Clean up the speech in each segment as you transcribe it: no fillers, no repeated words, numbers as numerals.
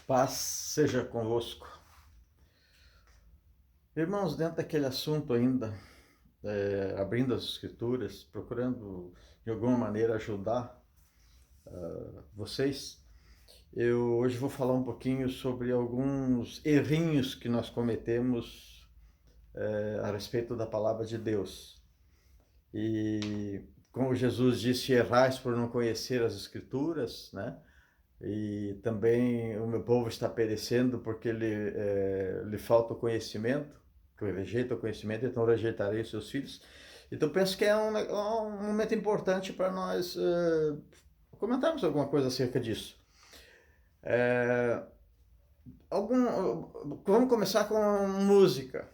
Paz seja convosco. Irmãos, dentro daquele assunto ainda, abrindo as escrituras, procurando de alguma maneira ajudar vocês, eu hoje vou falar um pouquinho sobre alguns errinhos que nós cometemos a respeito da palavra de Deus. E como Jesus disse, errais por não conhecer as escrituras, né? E também o meu povo está perecendo porque lhe falta o conhecimento, que rejeita o conhecimento, então rejeitarei os seus filhos. Então penso que é um momento importante para nós comentarmos alguma coisa acerca disso. Vamos começar com música.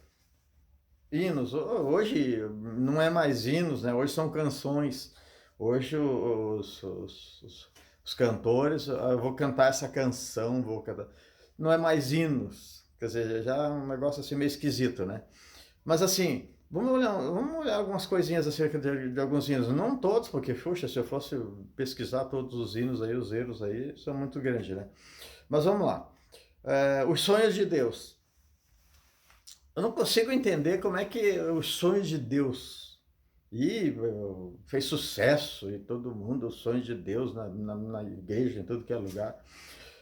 Hinos. Hoje não é mais hinos, né? Hoje são canções. Hoje os cantores, eu vou cantar essa canção, vou cantar. Não é mais hinos. Quer dizer, já é um negócio assim meio esquisito, né? Mas assim, vamos olhar algumas coisinhas acerca de alguns hinos. Não todos, porque, puxa, se eu fosse pesquisar todos os hinos aí, os erros aí, são muito grandes, né? Mas vamos lá. Os sonhos de Deus. Eu não consigo entender como é que os sonhos de Deus. E fez sucesso, e todo mundo, os sonhos de Deus na igreja, em tudo que é lugar.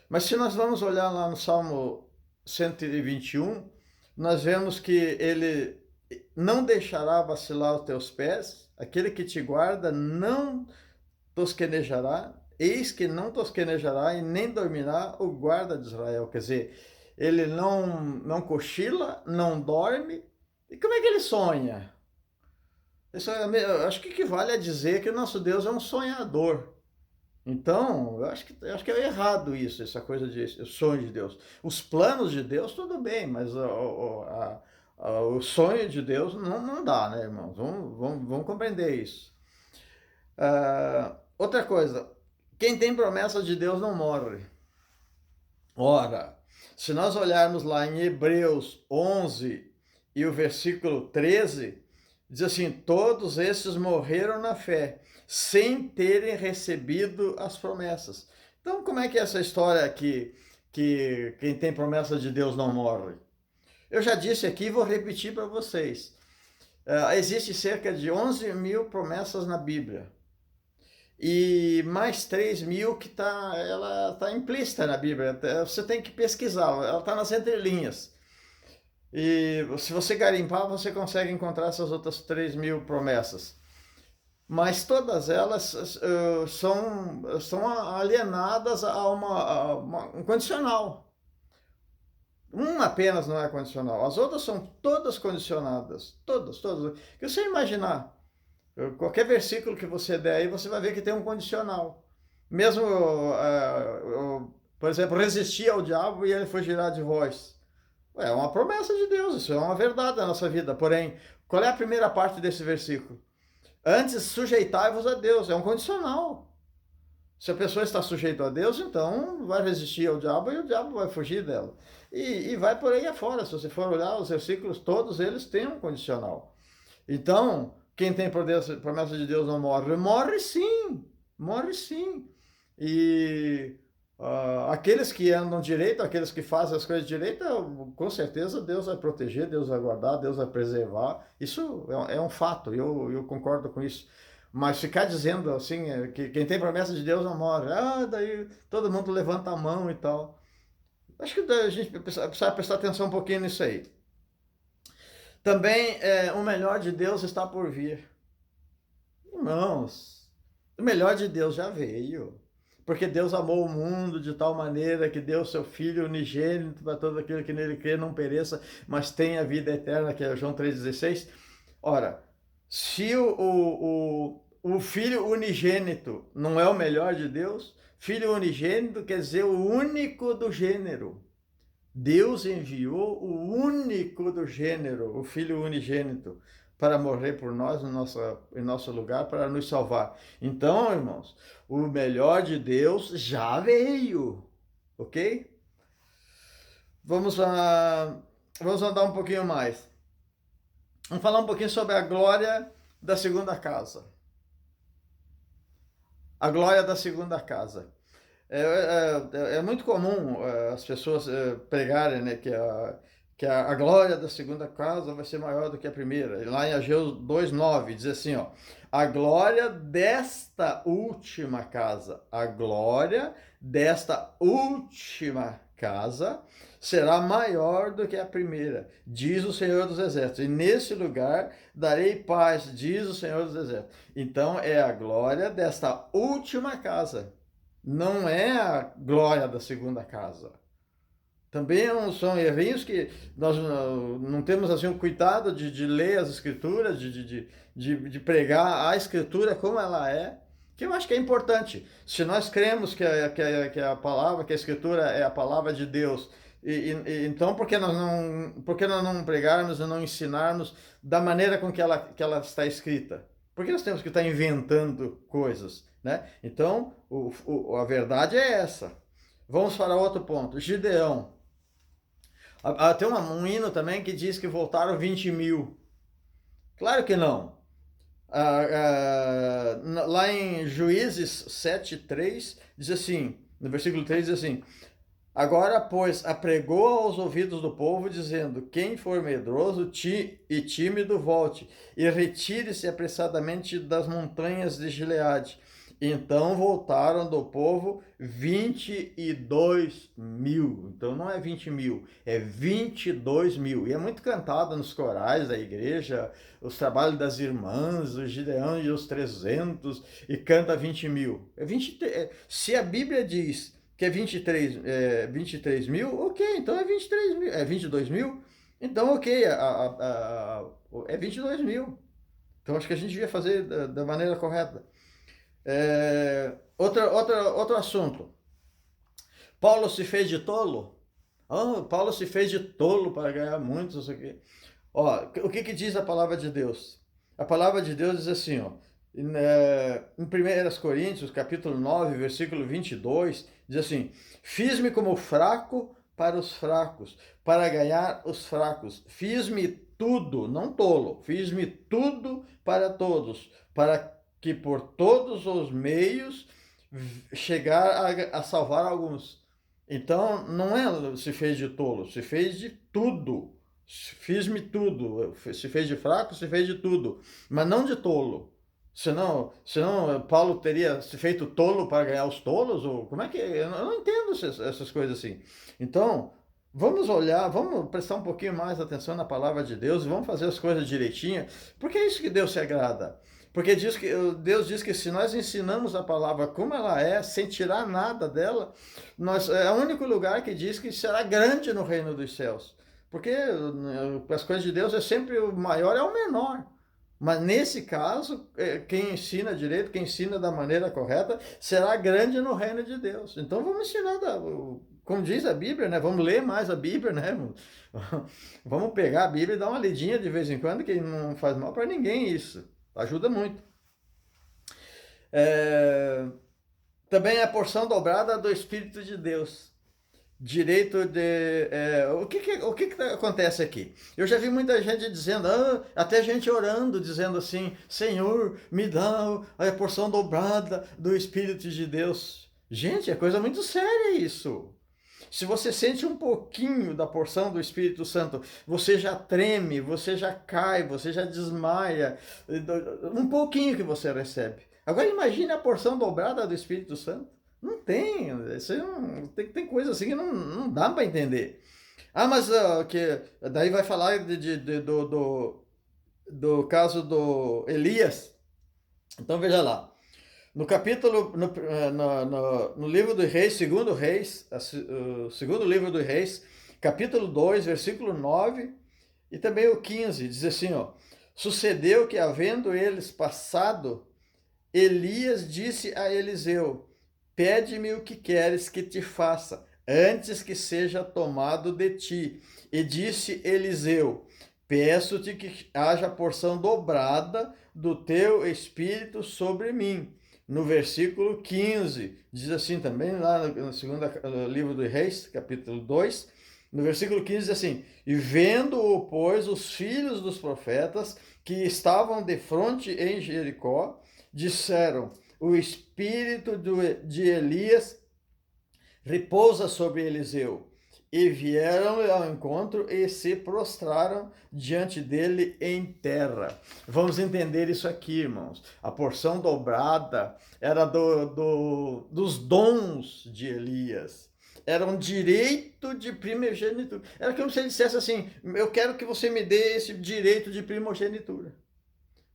Mas se nós vamos olhar lá no Salmo 121, nós vemos que ele não deixará vacilar os teus pés, aquele que te guarda não tosquenejará, eis que não tosquenejará e nem dormirá o guarda de Israel. Quer dizer, ele não cochila, não dorme. E como é que ele sonha? Isso eu acho que equivale a dizer que o nosso Deus é um sonhador. Então, eu acho que é errado isso, essa coisa de sonho de Deus. Os planos de Deus, tudo bem, mas o sonho de Deus não dá, né, irmãos? Vamos compreender isso. Outra coisa, quem tem promessa de Deus não morre. Ora, se nós olharmos lá em Hebreus 11 e o versículo 13, diz assim: todos esses morreram na fé, sem terem recebido as promessas. Então, como é que é essa história aqui, que quem tem promessa de Deus não morre? Eu já disse aqui e vou repetir para vocês. Existe cerca de 11 mil promessas na Bíblia. E mais 3 mil que ela tá implícita na Bíblia. Você tem que pesquisar, ela está nas entrelinhas. E se você garimpar, você consegue encontrar essas outras 3 mil promessas. Mas todas elas são alienadas um condicional. Uma apenas não é condicional. As outras são todas condicionadas. Todas, todas. Que você imaginar. Qualquer versículo que você der aí, você vai ver que tem um condicional. Mesmo, por exemplo, resistir ao diabo e ele fugirá de vós. É uma promessa de Deus, isso é uma verdade da nossa vida. Porém, qual é a primeira parte desse versículo? Antes, sujeitai-vos a Deus, é um condicional. Se a pessoa está sujeita a Deus, então vai resistir ao diabo e o diabo vai fugir dela. E vai por aí afora. Se você for olhar os versículos, todos eles têm um condicional. Então, quem tem promessa de Deus não morre. Morre sim, morre sim. E aqueles que andam direito, aqueles que fazem as coisas direito, com certeza Deus vai proteger, Deus vai guardar, Deus vai preservar. Isso é um fato, eu concordo com isso. Mas ficar dizendo assim, que quem tem promessa de Deus não morre. Daí todo mundo levanta a mão e tal. Acho que a gente precisa prestar atenção um pouquinho nisso aí. Também o melhor de Deus está por vir. Irmãos, o melhor de Deus já veio. Porque Deus amou o mundo de tal maneira que deu seu Filho unigênito para todo aquele que nele crê não pereça, mas tenha vida eterna, que é João 3,16. Ora, se o Filho unigênito não é o melhor de Deus, Filho unigênito quer dizer o único do gênero. Deus enviou o único do gênero, o Filho unigênito, para morrer por nós em nosso lugar, para nos salvar. Então, irmãos, o melhor de Deus já veio, ok? Vamos andar um pouquinho mais. Vamos falar um pouquinho sobre a glória da segunda casa. A glória da segunda casa. É muito comum as pessoas pregarem, né, que a glória da segunda casa vai ser maior do que a primeira. E lá em Ageu 2:9 diz assim, ó, a glória desta última casa, a glória desta última casa será maior do que a primeira, diz o Senhor dos Exércitos. E nesse lugar darei paz, diz o Senhor dos Exércitos. Então é a glória desta última casa, não é a glória da segunda casa. Também são errinhos que nós não temos assim o cuidado de ler as escrituras, de pregar a escritura como ela é, que eu acho que é importante. Se nós cremos que a palavra, que a escritura é a palavra de Deus, então por que nós não pregarmos e não ensinarmos da maneira com que ela está escrita? Por que nós temos que estar inventando coisas, né? Então, a verdade é essa. Vamos para outro ponto. Gideão. Tem um hino também que diz que voltaram 20 mil. Claro que não. Lá em Juízes 7:3 diz assim, no versículo 3 diz assim, agora, pois, apregou aos ouvidos do povo, dizendo, quem for medroso e tímido, volte, e retire-se apressadamente das montanhas de Gileade. Então voltaram do povo 22 mil. Então não é 20 mil, é 22 mil. E é muito cantado nos corais da igreja, os trabalhos das irmãs, o Gideão e os 300, e canta 20 mil. Se a Bíblia diz que é 23 mil, ok, então é 23 mil. É 22 mil? Então ok, é 22 mil. Então acho que a gente devia fazer da maneira correta. Outro assunto. Paulo se fez de tolo? Paulo se fez de tolo para ganhar muitos, isso aqui. Ó, o que diz a palavra de Deus? A palavra de Deus diz assim, ó, em 1 Coríntios, capítulo 9, versículo 22, diz assim, fiz-me como fraco para os fracos, para ganhar os fracos. Fiz-me tudo, não tolo, fiz-me tudo para todos, para que por todos os meios chegar a salvar alguns. Então, não se fez de tolo, se fez de tudo. Fiz-me tudo. Se fez de fraco, se fez de tudo. Mas não de tolo. Senão Paulo teria se feito tolo para ganhar os tolos? Ou como é que. Eu não entendo essas coisas assim. Então, vamos olhar, vamos prestar um pouquinho mais atenção na palavra de Deus e vamos fazer as coisas direitinho, porque é isso que Deus se agrada. Porque Deus diz que se nós ensinamos a palavra como ela é, sem tirar nada dela, é o único lugar que diz que será grande no reino dos céus. Porque as coisas de Deus é sempre o maior é o menor. Mas nesse caso, quem ensina direito, quem ensina da maneira correta, será grande no reino de Deus. Então vamos ensinar, como diz a Bíblia, né? Vamos ler mais a Bíblia, né? Vamos pegar a Bíblia e dar uma lidinha de vez em quando, que não faz mal para ninguém isso. Ajuda muito. Também a porção dobrada do Espírito de Deus. Direito de... o que acontece aqui? Eu já vi muita gente dizendo, até gente orando, dizendo assim, Senhor, me dá a porção dobrada do Espírito de Deus. Gente, é coisa muito séria isso. Se você sente um pouquinho da porção do Espírito Santo, você já treme, você já cai, você já desmaia. Um pouquinho que você recebe. Agora imagine a porção dobrada do Espírito Santo. Não tem. Tem coisa assim que não dá para entender. Mas que daí vai falar do caso do Elias. Então veja lá. No capítulo, no livro do Reis, segundo Reis, o segundo livro do Reis, capítulo 2, versículo 9 e também o 15, diz assim, ó, sucedeu que, havendo eles passado, Elias disse a Eliseu, pede-me o que queres que te faça, antes que seja tomado de ti. E disse Eliseu, peço-te que haja porção dobrada do teu espírito sobre mim. No versículo 15, diz assim também, lá no segundo livro do Reis, capítulo 2, no versículo 15 diz assim, e vendo-o, pois, os filhos dos profetas que estavam de frente em Jericó, disseram, o espírito de Elias repousa sobre Eliseu. E vieram ao encontro e se prostraram diante dele em terra. Vamos entender isso aqui, irmãos. A porção dobrada era dos dons de Elias. Era um direito de primogenitura. Era como se ele dissesse assim: eu quero que você me dê esse direito de primogenitura.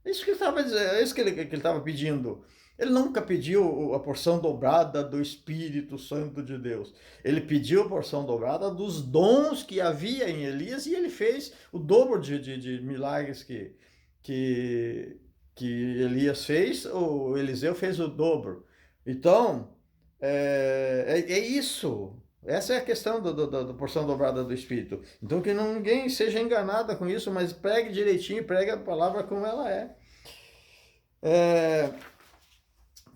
É isso que ele estava dizendo, é isso que ele estava pedindo. Ele nunca pediu a porção dobrada do Espírito Santo de Deus. Ele pediu a porção dobrada dos dons que havia em Elias e ele fez o dobro de milagres que, que Elias fez, o Eliseu fez o dobro. Então, é isso. Essa é a questão da porção dobrada do Espírito. Então, que ninguém seja enganado com isso, mas pregue direitinho, pregue a palavra como ela é.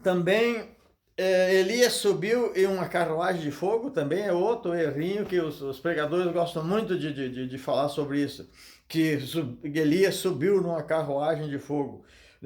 Também Elias subiu em uma carruagem de fogo, também é outro errinho que os pregadores gostam muito de falar sobre isso, que Elias subiu numa carruagem de fogo.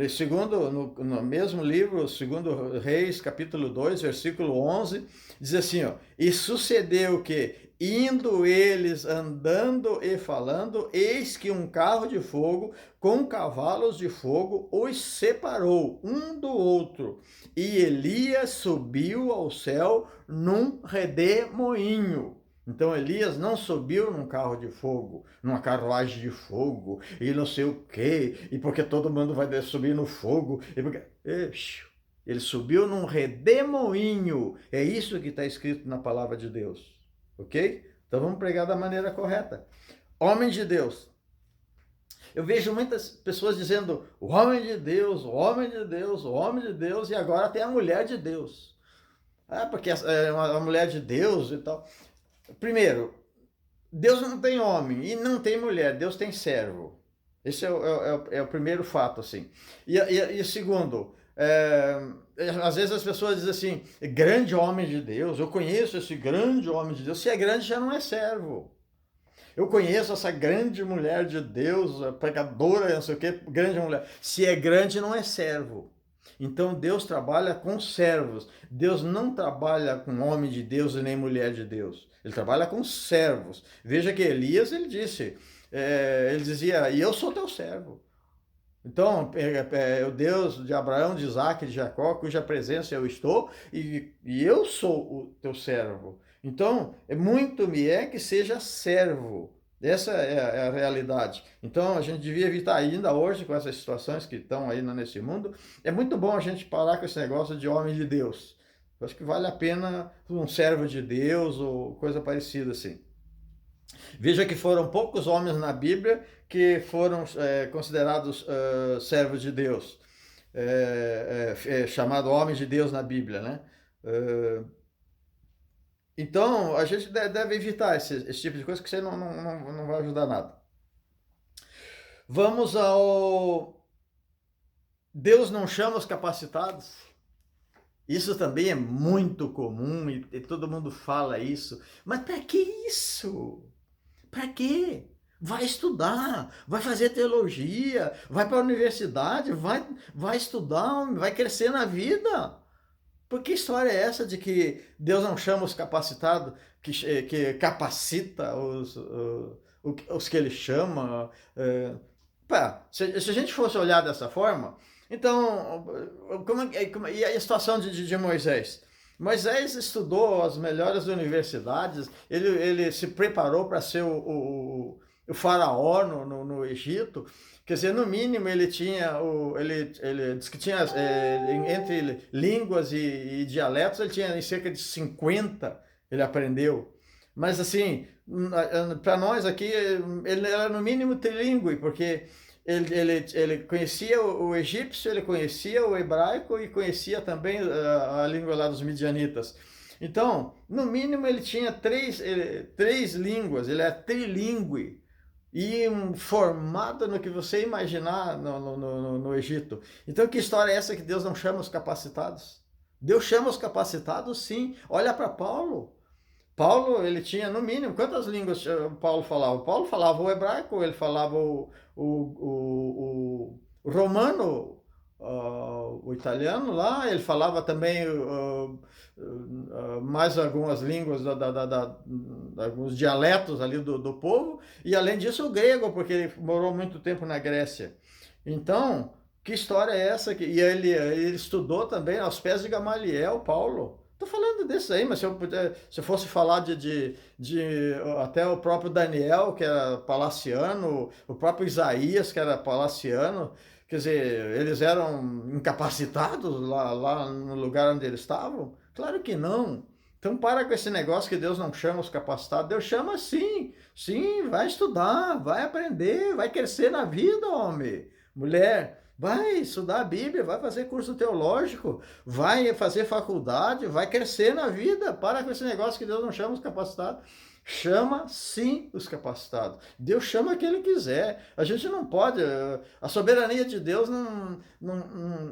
Segundo, no mesmo livro, segundo Reis, capítulo 2, versículo 11, diz assim, ó, e sucedeu que, indo eles andando e falando, eis que um carro de fogo com cavalos de fogo os separou um do outro, e Elias subiu ao céu num redemoinho. Então Elias não subiu num carro de fogo, numa carruagem de fogo, e não sei o quê, e porque todo mundo vai subir no fogo, e porque... Ele subiu num redemoinho. É isso que está escrito na palavra de Deus. Ok? Então vamos pregar da maneira correta. Homem de Deus. Eu vejo muitas pessoas dizendo o homem de Deus, o homem de Deus, o homem de Deus, e agora tem a mulher de Deus. Porque é uma mulher de Deus e tal. Primeiro, Deus não tem homem e não tem mulher, Deus tem servo. Esse é o primeiro fato, assim. E segundo, às vezes as pessoas dizem assim, grande homem de Deus, eu conheço esse grande homem de Deus. Se é grande, já não é servo. Eu conheço essa grande mulher de Deus, pregadora, não sei o que, grande mulher. Se é grande, não é servo. Então Deus trabalha com servos. Deus não trabalha com homem de Deus e nem mulher de Deus. Ele trabalha com servos. Veja que Elias, ele dizia, e eu sou teu servo. Então, o Deus de Abraão, de Isaac, de Jacó, cuja presença eu estou, e eu sou o teu servo. Então, muito me é que seja servo. Essa é a realidade. Então, a gente devia evitar ainda hoje, com essas situações que estão aí nesse mundo, é muito bom a gente parar com esse negócio de homem de Deus. Eu acho que vale a pena um servo de Deus ou coisa parecida assim. Veja que foram poucos homens na Bíblia que foram considerados servos de Deus, chamado homens de Deus na Bíblia, né? Então, a gente deve evitar esse tipo de coisa, que você não vai ajudar nada. Vamos ao... Deus não chama os capacitados? Isso também é muito comum e todo mundo fala isso. Mas para que isso? Para quê? Vai estudar, vai fazer teologia, vai para a universidade, vai estudar, vai crescer na vida. Por que história é essa de que Deus não chama os capacitados, que capacita os que Ele chama? Se a gente fosse olhar dessa forma, então, e a situação de Moisés? Moisés estudou as melhores universidades, ele se preparou para ser o faraó no Egito. Quer dizer, no mínimo ele tinha, ele disse que tinha, entre línguas e dialetos, ele tinha cerca de 50, ele aprendeu. Mas assim, para nós aqui, ele era no mínimo trilingüe, porque ele conhecia o egípcio, ele conhecia o hebraico e conhecia também a língua lá dos midianitas. Então, no mínimo ele tinha três línguas, ele é trilingüe e formado no que você imaginar no Egito. Então, que história é essa que Deus não chama os capacitados? Deus chama os capacitados, sim. Olha para Paulo. Paulo, ele tinha, no mínimo, quantas línguas Paulo falava? Paulo falava o hebraico, ele falava o romano, o italiano lá, ele falava também mais algumas línguas, alguns dialetos ali do povo, e além disso o grego, porque ele morou muito tempo na Grécia. Então, que história é essa? E ele estudou também aos pés de Gamaliel, Paulo. Tô falando desse aí, mas se eu fosse falar de até o próprio Daniel, que era palaciano, o próprio Isaías, que era palaciano, quer dizer, eles eram incapacitados lá no lugar onde eles estavam? Claro que não. Então para com esse negócio que Deus não chama os capacitados. Deus chama sim. Sim, vai estudar, vai aprender, vai crescer na vida, homem. Mulher, vai estudar a Bíblia, vai fazer curso teológico, vai fazer faculdade, vai crescer na vida. Para com esse negócio que Deus não chama os capacitados. Chama sim os capacitados. Deus chama quem Ele quiser. A gente não pode. A soberania de Deus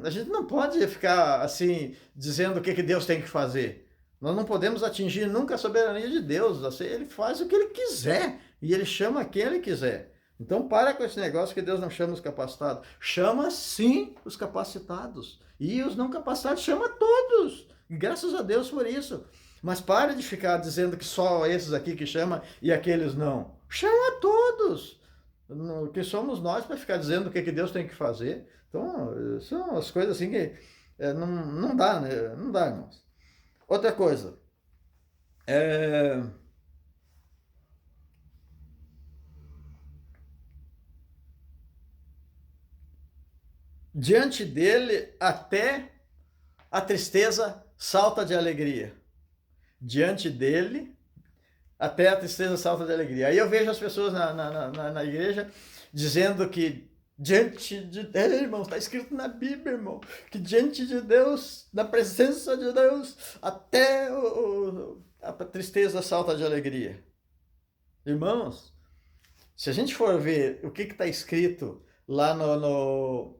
a gente não pode ficar assim dizendo o que Deus tem que fazer. Nós não podemos atingir nunca a soberania de Deus. Assim, Ele faz o que Ele quiser e Ele chama quem Ele quiser. Então para com esse negócio que Deus não chama os capacitados. Chama sim os capacitados. E os não capacitados chama todos. E graças a Deus por isso. Mas pare de ficar dizendo que só esses aqui que chama e aqueles não. Chama todos. Que somos nós para ficar dizendo o que Deus tem que fazer. Então, são as coisas assim que não dá, né? Não dá, irmãos. Outra coisa. Diante dele, até a tristeza salta de alegria. Diante dele, até a tristeza salta de alegria. Aí eu vejo as pessoas na igreja dizendo que diante de Deus, irmão, está escrito na Bíblia, irmão, que diante de Deus, na presença de Deus, até a tristeza salta de alegria. Irmãos, se a gente for ver o que está escrito lá no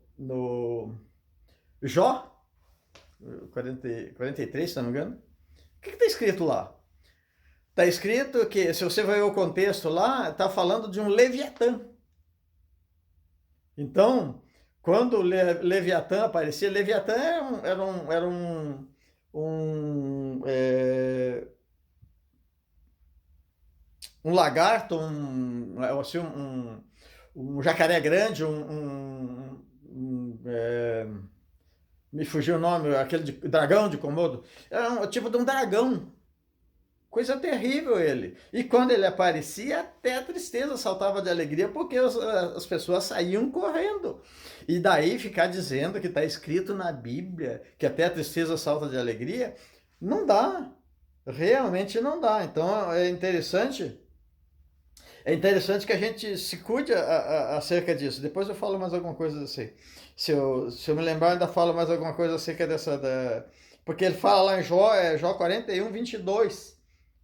Jó 43, se não me engano, o que está escrito lá? Está escrito que, se você vai ver o contexto lá, está falando de um Leviatã. Então, quando o Leviatã aparecia, Leviatã era um lagarto, um jacaré grande, me fugiu o nome, aquele dragão de Komodo. Era um tipo de um dragão. Coisa terrível ele. E quando ele aparecia, até a tristeza saltava de alegria, porque as pessoas saíam correndo. E daí ficar dizendo que está escrito na Bíblia que até a tristeza salta de alegria, não dá. Realmente não dá. Então é interessante que a gente se cuide acerca disso. Depois eu falo mais alguma coisa assim. Se eu me lembrar, ainda falo mais alguma coisa acerca porque ele fala lá em Jó 41, 22.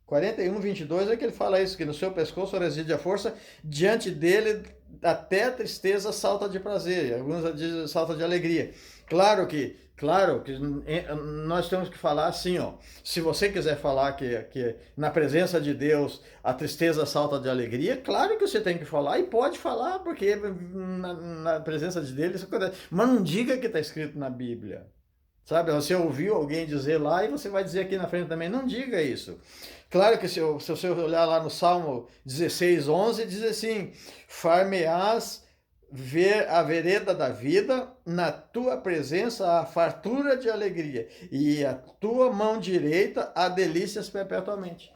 41, 22 é que ele fala isso, que no seu pescoço reside a força, diante dele até a tristeza salta de prazer, alguns dizem salta de alegria. Claro que nós temos que falar assim, ó, se você quiser falar que na presença de Deus a tristeza salta de alegria, claro que você tem que falar e pode falar, porque na presença de Deus isso acontece. Mas não diga que está escrito na Bíblia. Sabe, você ouviu alguém dizer lá e você vai dizer aqui na frente também, não diga isso. Claro que se você olhar lá no Salmo 16, 11, diz assim, far-me-ás ver a vereda da vida, na tua presença a fartura de alegria, e a tua mão direita há delícias perpetuamente.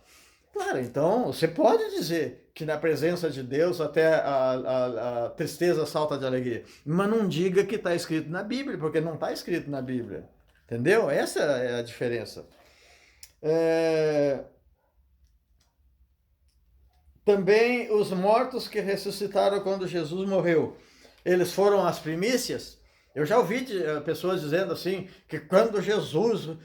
Claro, então você pode dizer que na presença de Deus até a tristeza salta de alegria, mas não diga que está escrito na Bíblia, porque não está escrito na Bíblia. Entendeu? Essa é a diferença. Também os mortos que ressuscitaram quando Jesus morreu, eles foram as primícias? Eu já ouvi pessoas dizendo assim, que quando Jesus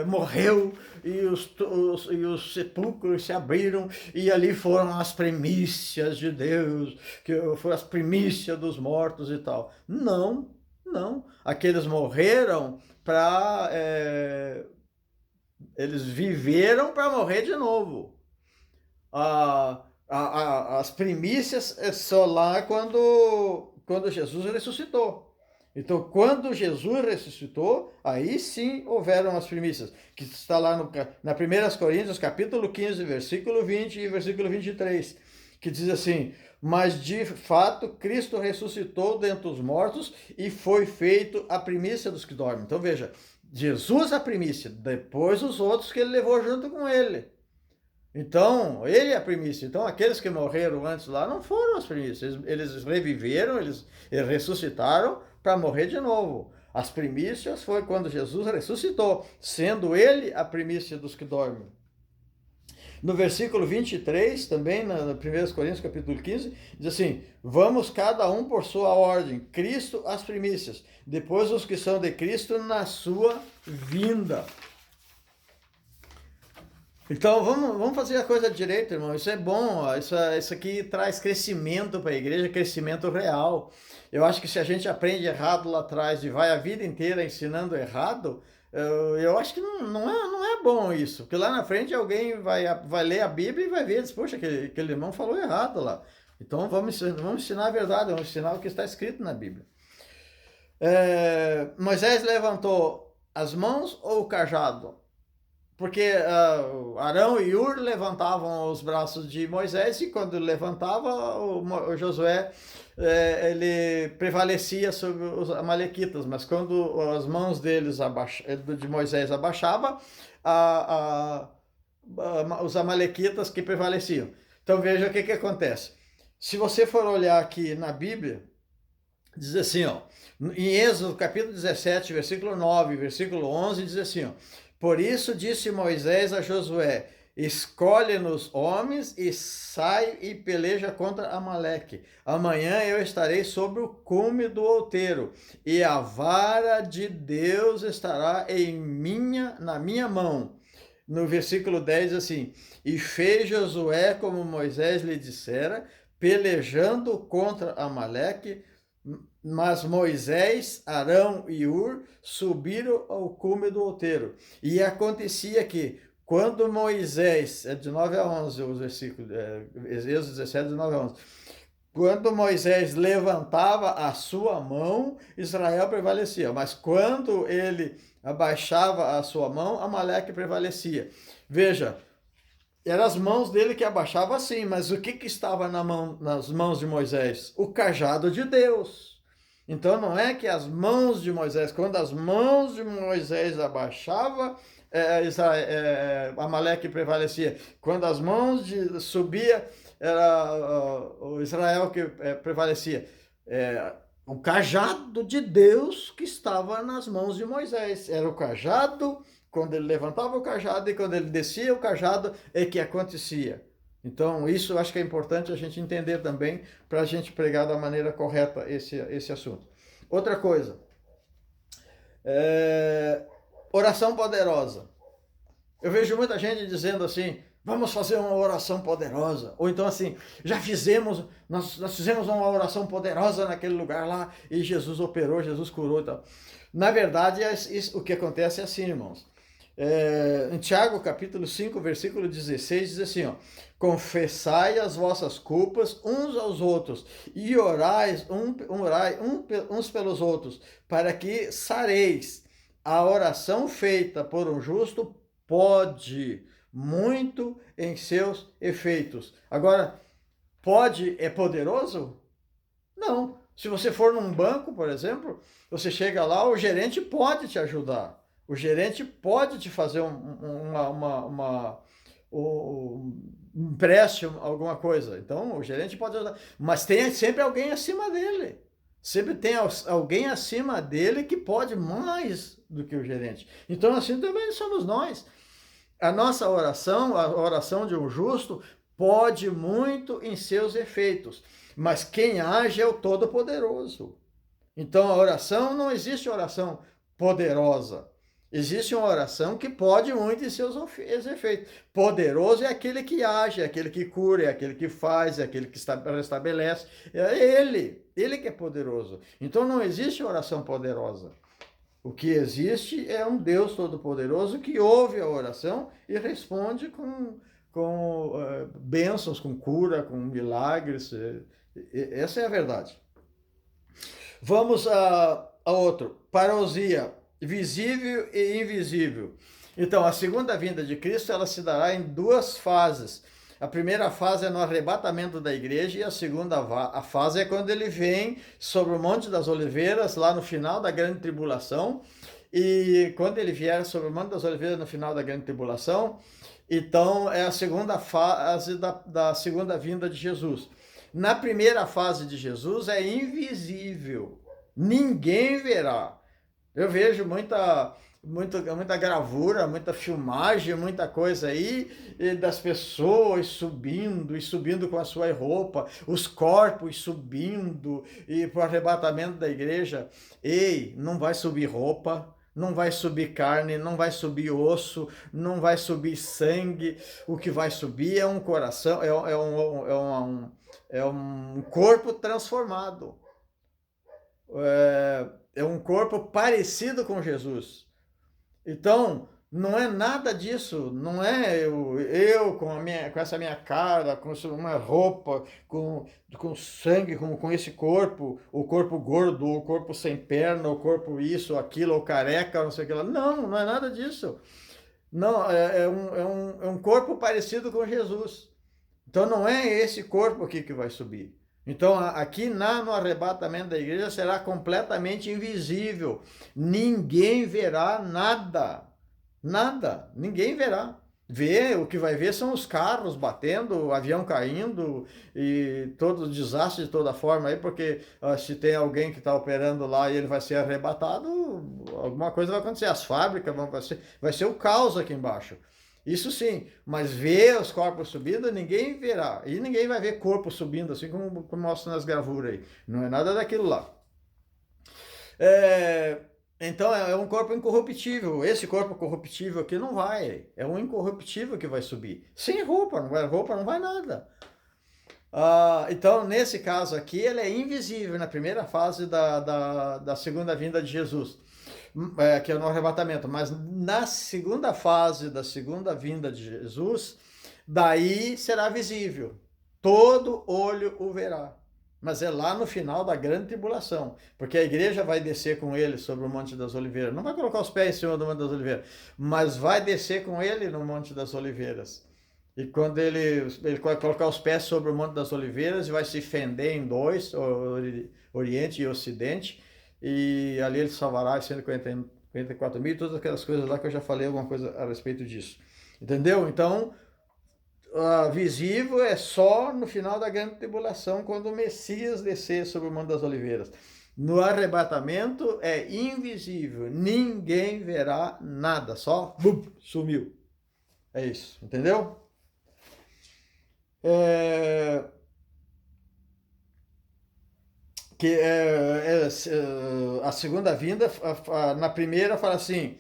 morreu e os sepulcros se abriram e ali foram as primícias de Deus, que foram as primícias dos mortos e tal. Não, não. Aqueles morreram eles viveram para morrer de novo. As primícias é só lá quando Jesus ressuscitou. Então, quando Jesus ressuscitou, aí sim houveram as primícias, que está lá na 1 Coríntios, capítulo 15, versículo 20 e versículo 23, que diz assim: mas de fato Cristo ressuscitou dentre os mortos e foi feito a primícia dos que dormem. Então veja, Jesus a primícia, depois os outros que ele levou junto com ele. Então, ele é a primícia. Então, aqueles que morreram antes lá não foram as primícias. Eles reviveram, eles ressuscitaram para morrer de novo. As primícias foi quando Jesus ressuscitou, sendo ele a primícia dos que dormem. No versículo 23, também, na 1 Coríntios capítulo 15, diz assim: vamos cada um por sua ordem, Cristo as primícias, depois os que são de Cristo na sua vinda. Então, vamos fazer a coisa direito, irmão. Isso é bom. Ó. Isso aqui traz crescimento para a igreja, crescimento real. Eu acho que se a gente aprende errado lá atrás e vai a vida inteira ensinando errado, eu acho que não é bom isso. Porque lá na frente alguém vai ler a Bíblia e vai ver, diz, poxa, aquele irmão falou errado lá. Então, vamos ensinar a verdade, vamos ensinar o que está escrito na Bíblia. Moisés levantou as mãos ou o cajado? Porque Arão e Ur levantavam os braços de Moisés e quando levantava, o Josué ele prevalecia sobre os amalequitas, mas quando as mãos de Moisés abaixava, os amalequitas que prevaleciam. Então veja o que acontece. Se você for olhar aqui na Bíblia, diz assim, ó, em Êxodo capítulo 17, versículo 9, versículo 11, diz assim, ó: por isso disse Moisés a Josué: escolhe-nos homens e sai e peleja contra Amaleque. Amanhã eu estarei sobre o cume do outeiro, e a vara de Deus estará na minha mão. No versículo 10 assim: e fez Josué como Moisés lhe dissera, pelejando contra Amaleque. Mas Moisés, Arão e Ur subiram ao cume do outeiro. E acontecia que, quando Moisés, de 9 a 11, os versículos, Êxodo 17, de 9 a 11, quando Moisés levantava a sua mão, Israel prevalecia. Mas quando ele abaixava a sua mão, Amaleque prevalecia. Veja, eram as mãos dele que abaixavam assim, mas o que estava nas mãos de Moisés? O cajado de Deus. Então não é que as mãos de Moisés, quando as mãos de Moisés abaixava, Amaleque prevalecia. Quando as mãos subia, era o Israel que prevalecia. O cajado de Deus que estava nas mãos de Moisés. Era o cajado, quando ele levantava o cajado e quando ele descia o cajado, é que acontecia. Então, isso eu acho que é importante a gente entender também para a gente pregar da maneira correta esse assunto. Outra coisa, oração poderosa. Eu vejo muita gente dizendo assim: vamos fazer uma oração poderosa. Ou então assim, nós fizemos uma oração poderosa naquele lugar lá e Jesus operou, Jesus curou e tal. Na verdade, o que acontece é assim, irmãos. Em Tiago, capítulo 5, versículo 16, diz assim, ó: confessai as vossas culpas uns aos outros e orai uns pelos outros, para que sareis. A oração feita por um justo pode muito em seus efeitos. Agora, pode é poderoso? Não. Se você for num banco, por exemplo, você chega lá, o gerente pode te ajudar. O gerente pode te fazer um empréstimo, alguma coisa. Então, o gerente pode ajudar. Mas tem sempre alguém acima dele. Sempre tem alguém acima dele que pode mais do que o gerente. Então, assim também somos nós. A nossa oração, a oração de um justo, pode muito em seus efeitos. Mas quem age é o Todo-Poderoso. Então, a oração, não existe oração poderosa. Existe uma oração que pode muito em seus efeitos. Poderoso é aquele que age, é aquele que cura, é aquele que faz, é aquele que restabelece. É ele que é poderoso. Então não existe oração poderosa. O que existe é um Deus Todo-Poderoso que ouve a oração e responde com bênçãos, com cura, com milagres. Essa é a verdade. Vamos outro, parousia, visível e invisível. Então, a segunda vinda de Cristo, ela se dará em duas fases. A primeira fase é no arrebatamento da igreja e a segunda fase é quando ele vem sobre o Monte das Oliveiras, lá no final da grande tribulação. E quando ele vier sobre o Monte das Oliveiras no final da grande tribulação, então é a segunda fase da segunda vinda de Jesus. Na primeira fase de Jesus é invisível, ninguém verá. Eu vejo muita gravura, muita filmagem, muita coisa aí das pessoas subindo e subindo com a sua roupa, os corpos subindo e para o arrebatamento da igreja. Ei, não vai subir roupa, não vai subir carne, não vai subir osso, não vai subir sangue. O que vai subir é um coração, é um corpo transformado. É um corpo parecido com Jesus. Então, não é nada disso, não é eu com essa minha cara, com uma roupa, com sangue, com esse corpo, o corpo gordo, o corpo sem perna, o corpo isso, aquilo, o careca, não sei o que lá. Não, não é nada disso. Não, é um corpo parecido com Jesus. Então não é esse corpo aqui que vai subir. Então aqui no arrebatamento da igreja será completamente invisível. Ninguém verá nada. Nada. Ninguém verá. O que vai ver são os carros batendo, o avião caindo e todo desastre de toda forma aí, porque se tem alguém que está operando lá e ele vai ser arrebatado, alguma coisa vai acontecer. As fábricas vai ser o caos aqui embaixo. Isso sim, mas ver os corpos subindo, ninguém verá. E ninguém vai ver corpo subindo, assim como mostra nas gravuras aí. Não é nada daquilo lá. Então é um corpo incorruptível. Esse corpo corruptível aqui não vai. É um incorruptível que vai subir. Sem roupa, não vai nada. Então, nesse caso aqui, ele é invisível na primeira fase da segunda vinda de Jesus. Que é no arrebatamento, mas na segunda fase da segunda vinda de Jesus, daí será visível, todo olho o verá, mas é lá no final da grande tribulação, porque a igreja vai descer com ele sobre o Monte das Oliveiras, não vai colocar os pés em cima do Monte das Oliveiras, mas vai descer com ele no Monte das Oliveiras, e quando ele vai colocar os pés sobre o Monte das Oliveiras e vai se fender em dois, Oriente e Ocidente, e ali ele salvará 144 mil, todas aquelas coisas lá que eu já falei alguma coisa a respeito disso. Entendeu? Então, visível é só no final da grande tribulação, quando o Messias descer sobre o Monte das Oliveiras. No arrebatamento é invisível, ninguém verá nada, só sumiu. É isso, entendeu? A segunda vinda, na primeira fala assim,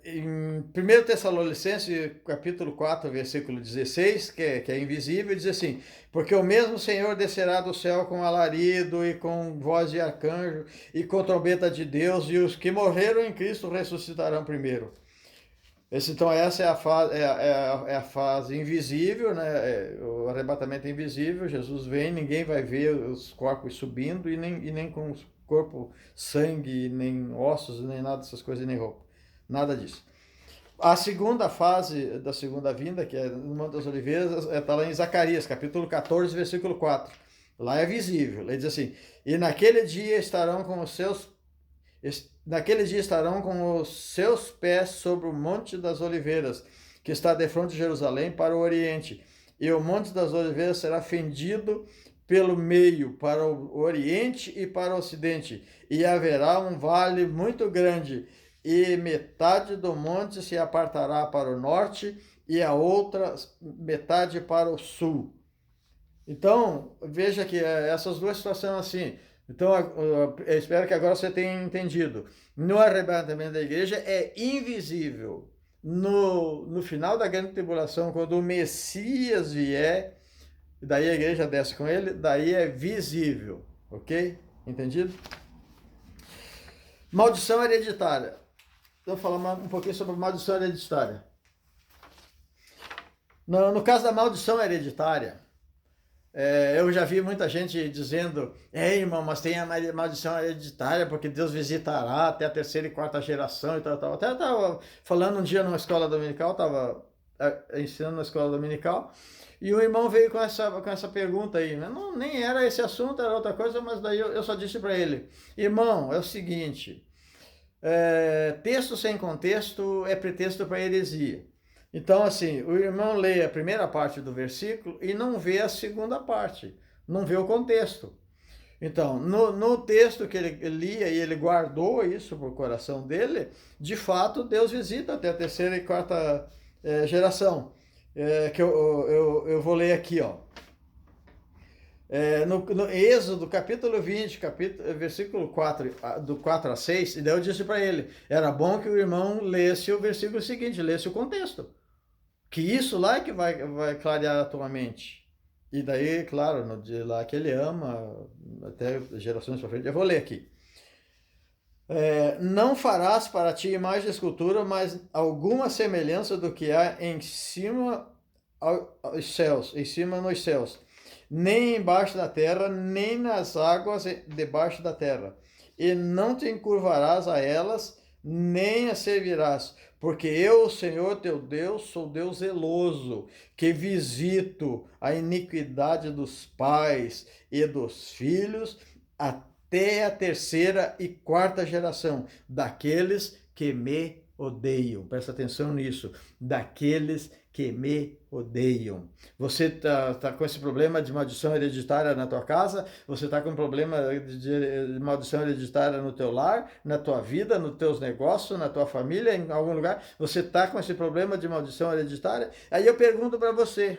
em 1 Tessalonicenses, capítulo 4, versículo 16, que é invisível, diz assim, porque o mesmo Senhor descerá do céu com alarido e com voz de arcanjo e com trombeta de Deus, e os que morreram em Cristo ressuscitarão primeiro. Então essa é a fase invisível, né? O arrebatamento é invisível, Jesus vem, ninguém vai ver os corpos subindo e nem com o corpo, sangue, nem ossos, nem nada dessas coisas, nem roupa. Nada disso. A segunda fase da segunda vinda, que é no Monte das Oliveiras, está lá em Zacarias, capítulo 14, versículo 4. Lá é visível. Ele diz assim, e naquele dia estarão com os seus pés sobre o Monte das Oliveiras, que está defronte de Jerusalém para o Oriente. E o Monte das Oliveiras será fendido pelo meio para o Oriente e para o Ocidente. E haverá um vale muito grande, e metade do monte se apartará para o norte e a outra metade para o sul. Então, veja que essas duas situações assim. Então, eu espero que agora você tenha entendido. No arrebatamento da igreja é invisível. No final da grande tribulação, quando o Messias vier, daí a igreja desce com ele, daí é visível. Ok? Entendido? Maldição hereditária. Vou falar um pouquinho sobre maldição hereditária. No caso da maldição hereditária, Eu já vi muita gente dizendo, irmão, mas tem a maldição hereditária, porque Deus visitará até a terceira e quarta geração e tal, tal. Até estava falando um dia numa escola dominical, estava ensinando na escola dominical, e o irmão veio com essa pergunta aí, né? Não, nem era esse assunto, era outra coisa, mas daí eu só disse para ele, irmão, é o seguinte, texto sem contexto é pretexto para heresia. Então, assim, o irmão lê a primeira parte do versículo e não vê a segunda parte, não vê o contexto. Então, no texto que ele lia e ele guardou isso para o coração dele, de fato, Deus visita até a terceira e quarta geração. Que eu vou ler aqui, ó. No Êxodo, capítulo 20, versículo 4, do 4 a 6, e daí eu disse para ele, era bom que o irmão lesse o versículo seguinte, lesse o contexto. Que isso lá é que vai clarear a tua mente. E daí, claro, no dia lá que ele ama, até gerações para frente, eu vou ler aqui. Não farás para ti imagem de escultura, mas alguma semelhança do que há em cima aos céus, em cima nos céus, nem embaixo da terra, nem nas águas debaixo da terra. E não te encurvarás a elas, nem as servirás, porque eu, o Senhor teu Deus, sou Deus zeloso, que visito a iniquidade dos pais e dos filhos até a terceira e quarta geração daqueles que me odeiam. Presta atenção nisso, daqueles que me odeiam. Você tá com esse problema de maldição hereditária na tua casa? Você está com problema de maldição hereditária no teu lar, na tua vida, nos teus negócios, na tua família, em algum lugar? Você está com esse problema de maldição hereditária? Aí eu pergunto para você,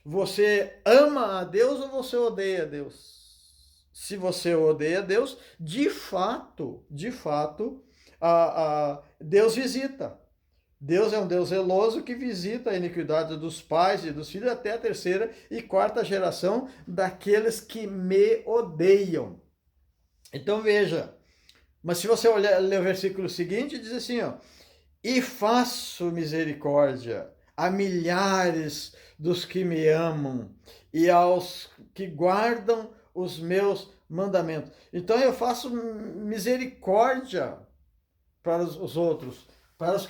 você ama a Deus ou você odeia a Deus? Se você odeia a Deus, de fato, Deus visita. Deus é um Deus zeloso que visita a iniquidade dos pais e dos filhos até a terceira e quarta geração daqueles que me odeiam. Então veja, mas se você ler o versículo seguinte, diz assim, ó, e faço misericórdia a milhares dos que me amam e aos que guardam os meus mandamentos. Então eu faço misericórdia para os outros. Para os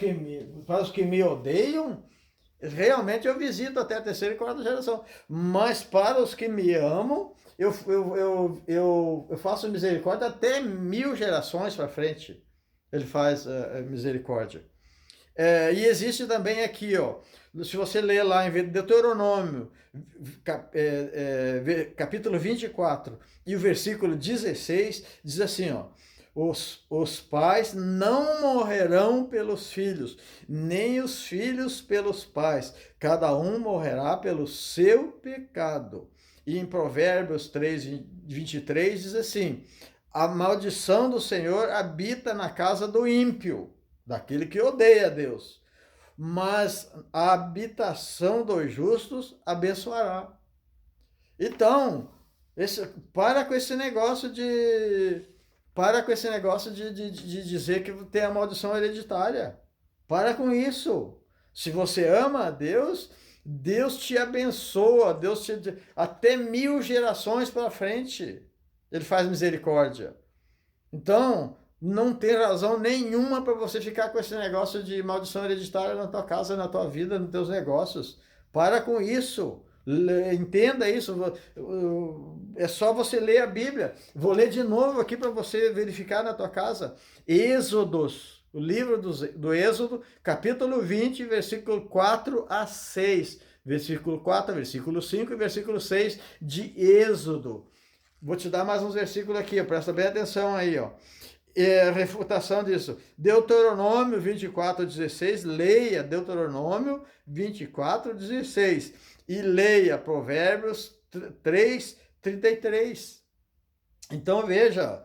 que me odeiam, realmente eu visito até a terceira e quarta geração. Mas para os que me amam, eu faço misericórdia até 1000 gerações para frente. Ele faz misericórdia. E existe também aqui, ó, se você ler lá em Deuteronômio, capítulo 24, e o versículo 16, diz assim, ó, os pais não morrerão pelos filhos, nem os filhos pelos pais. Cada um morrerá pelo seu pecado. E em Provérbios 3, 23 diz assim, a maldição do Senhor habita na casa do ímpio, daquele que odeia a Deus. Mas a habitação dos justos abençoará. Então, para com esse negócio de dizer que tem a maldição hereditária. Para com isso. Se você ama a Deus, Deus te abençoa, até 1000 gerações para frente, Ele faz misericórdia. Então, não tem razão nenhuma para você ficar com esse negócio de maldição hereditária na tua casa, na tua vida, nos teus negócios. Para com isso. Entenda isso, é só você ler a Bíblia. Vou ler de novo aqui para você verificar na tua casa. Êxodos, o livro do Êxodo, capítulo 20, versículo 4 a 6. Versículo 4, versículo 5 e versículo 6 de Êxodo. Vou te dar mais uns versículos aqui, presta bem atenção aí, ó. Refutação disso. Deuteronômio 24, 16, leia Deuteronômio 24, 16. E leia Provérbios 3, 33. Então veja,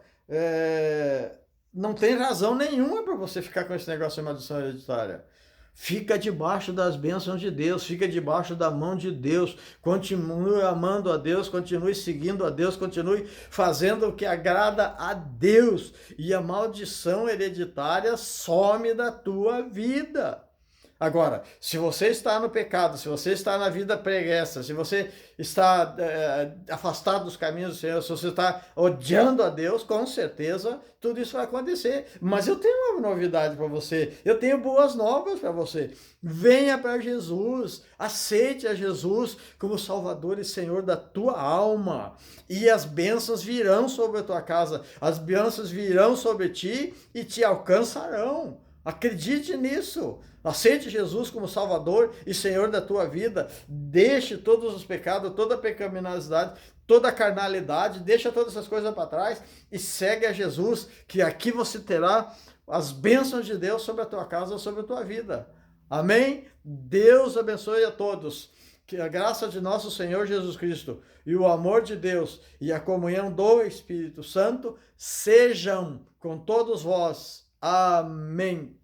não tem razão nenhuma para você ficar com esse negócio de maldição hereditária. Fica debaixo das bênçãos de Deus, fica debaixo da mão de Deus, continue amando a Deus, continue seguindo a Deus, continue fazendo o que agrada a Deus, e a maldição hereditária some da tua vida. Agora, se você está no pecado, se você está na vida preguiça, se você está afastado dos caminhos do Senhor, se você está odiando a Deus, com certeza tudo isso vai acontecer. Mas eu tenho uma novidade para você, eu tenho boas novas para você. Venha para Jesus, aceite a Jesus como Salvador e Senhor da tua alma, e as bênçãos virão sobre a tua casa, as bênçãos virão sobre ti e te alcançarão. Acredite nisso. Aceite Jesus como Salvador e Senhor da tua vida. Deixe todos os pecados, toda a pecaminosidade, toda a carnalidade, deixa todas essas coisas para trás e segue a Jesus, que aqui você terá as bênçãos de Deus sobre a tua casa, sobre a tua vida. Amém? Deus abençoe a todos. Que a graça de nosso Senhor Jesus Cristo e o amor de Deus e a comunhão do Espírito Santo sejam com todos vós. Amém.